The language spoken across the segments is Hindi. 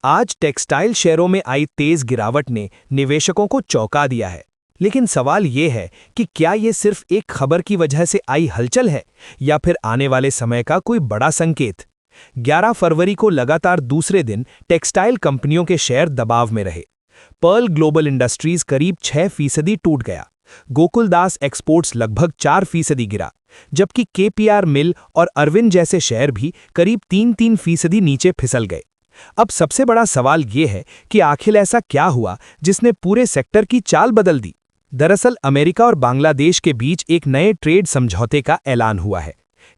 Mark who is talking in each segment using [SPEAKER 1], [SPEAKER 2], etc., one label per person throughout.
[SPEAKER 1] आज टेक्सटाइल शेयरों में आई तेज गिरावट ने निवेशकों को चौंका दिया है। लेकिन सवाल ये है कि क्या ये सिर्फ एक खबर की वजह से आई हलचल है या फिर आने वाले समय का कोई बड़ा संकेत। 11 फरवरी को लगातार दूसरे दिन टेक्सटाइल कंपनियों के शेयर दबाव में रहे। पर्ल ग्लोबल इंडस्ट्रीज करीब 6% टूट गया। गोकुलदास एक्सपोर्ट्स लगभग 4% गिरा, जबकि केपीआर मिल और अरविंद जैसे शेयर भी करीब 3% नीचे फिसल गए। अब सबसे बड़ा सवाल ये है कि आखिर ऐसा क्या हुआ जिसने पूरे सेक्टर की चाल बदल दी। दरअसल अमेरिका और बांग्लादेश के बीच एक नए ट्रेड समझौते का ऐलान हुआ है।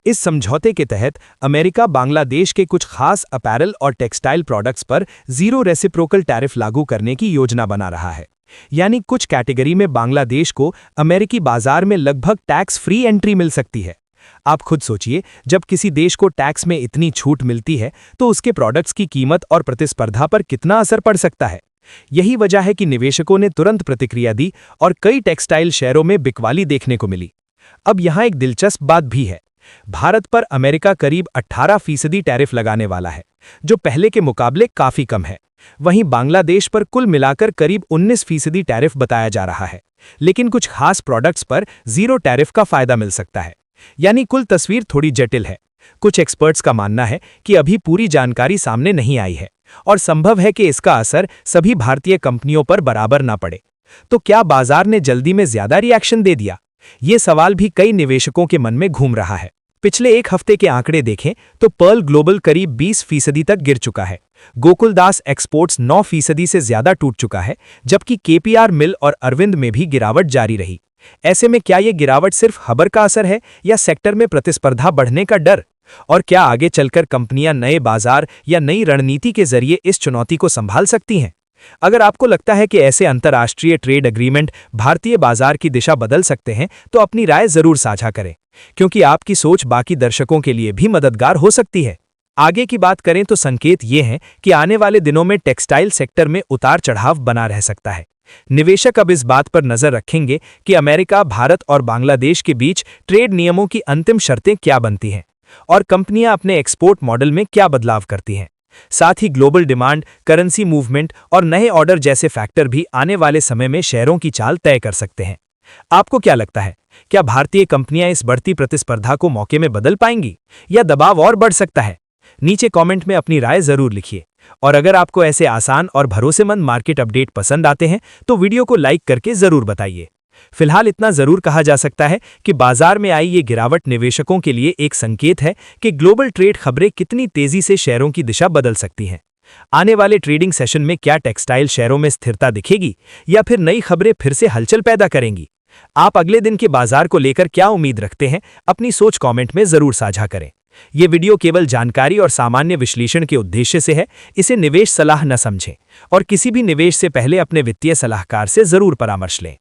[SPEAKER 1] इस समझौते के तहत अमेरिका बांग्लादेश के कुछ खास अपैरल और टेक्सटाइल प्रोडक्ट्स पर जीरो रेसिप्रोकल टैरिफ लागू करने की योजना बना रहा है। यानी कुछ कैटेगरी में बांग्लादेश को अमेरिकी बाजार में लगभग टैक्स फ्री एंट्री मिल सकती है। आप खुद सोचिए, जब किसी देश को टैक्स में इतनी छूट मिलती है तो उसके प्रोडक्ट्स की कीमत और प्रतिस्पर्धा पर कितना असर पड़ सकता है। यही वजह है कि निवेशकों ने तुरंत प्रतिक्रिया दी और कई टेक्सटाइल शेयरों में बिकवाली देखने को मिली। अब यहाँ एक दिलचस्प बात भी है। भारत पर अमेरिका करीब 18% टैरिफ लगाने वाला है, जो पहले के मुकाबले काफी कम है। वहीं बांग्लादेश पर कुल मिलाकर करीब 19% टैरिफ बताया जा रहा है, लेकिन कुछ खास प्रोडक्ट्स पर जीरो टैरिफ का फायदा मिल सकता है। यानी कुल तस्वीर थोड़ी जटिल है। कुछ एक्सपर्ट्स का मानना है कि अभी पूरी जानकारी सामने नहीं आई है और संभव है कि इसका असर सभी भारतीय कंपनियों पर बराबर ना पड़े। तो क्या बाजार ने जल्दी में ज्यादा रिएक्शन दे दिया? ये सवाल भी कई निवेशकों के मन में घूम रहा है। पिछले एक हफ्ते के आंकड़े देखें तो पर्ल ग्लोबल करीब 20% तक गिर चुका है। गोकुलदास एक्सपोर्ट्स 9% से ज्यादा टूट चुका है, जबकि केपीआर मिल और अरविंद में भी गिरावट जारी रही। ऐसे में क्या ये गिरावट सिर्फ खबर का असर है या सेक्टर में प्रतिस्पर्धा बढ़ने का डर? और क्या आगे चलकर कंपनियां नए बाजार या नई रणनीति के जरिए इस चुनौती को संभाल सकती हैं? अगर आपको लगता है कि ऐसे अंतर्राष्ट्रीय ट्रेड एग्रीमेंट भारतीय बाजार की दिशा बदल सकते हैं तो अपनी राय जरूर साझा करें, क्योंकि आपकी सोच बाकी दर्शकों के लिए भी मददगार हो सकती है। आगे की बात करें तो संकेत ये हैं कि आने वाले दिनों में टेक्सटाइल सेक्टर में उतार चढ़ाव बना रह सकता है। निवेशक अब इस बात पर नजर रखेंगे कि अमेरिका, भारत और बांग्लादेश के बीच ट्रेड नियमों की अंतिम शर्तें क्या बनती हैं और कंपनियां अपने एक्सपोर्ट मॉडल में क्या बदलाव करती हैं। साथ ही ग्लोबल डिमांड, करेंसी मूवमेंट और नए ऑर्डर जैसे फैक्टर भी आने वाले समय में शेयरों की चाल तय कर सकते हैं। आपको क्या लगता है, क्या भारतीय कंपनियां इस बढ़ती प्रतिस्पर्धा को मौके में बदल पाएंगी या दबाव और बढ़ सकता है? नीचे कमेंट में अपनी राय जरूर लिखिए। और अगर आपको ऐसे आसान और भरोसेमंद मार्केट अपडेट पसंद आते हैं तो वीडियो को लाइक करके जरूर बताइए। फिलहाल इतना जरूर कहा जा सकता है कि बाजार में आई ये गिरावट निवेशकों के लिए एक संकेत है कि ग्लोबल ट्रेड खबरें कितनी तेजी से शेयरों की दिशा बदल सकती हैं। आने वाले ट्रेडिंग सेशन में क्या टेक्सटाइल शेयरों में स्थिरता दिखेगी या फिर नई खबरें फिर से हलचल पैदा करेंगी? आप अगले दिन के बाजार को लेकर क्या उम्मीद रखते हैं? अपनी सोच कमेंट में जरूर साझा करें। ये वीडियो केवल जानकारी और सामान्य विश्लेषण के उद्देश्य से है। इसे निवेश सलाह न समझें और किसी भी निवेश से पहले अपने वित्तीय सलाहकार से जरूर परामर्श लें।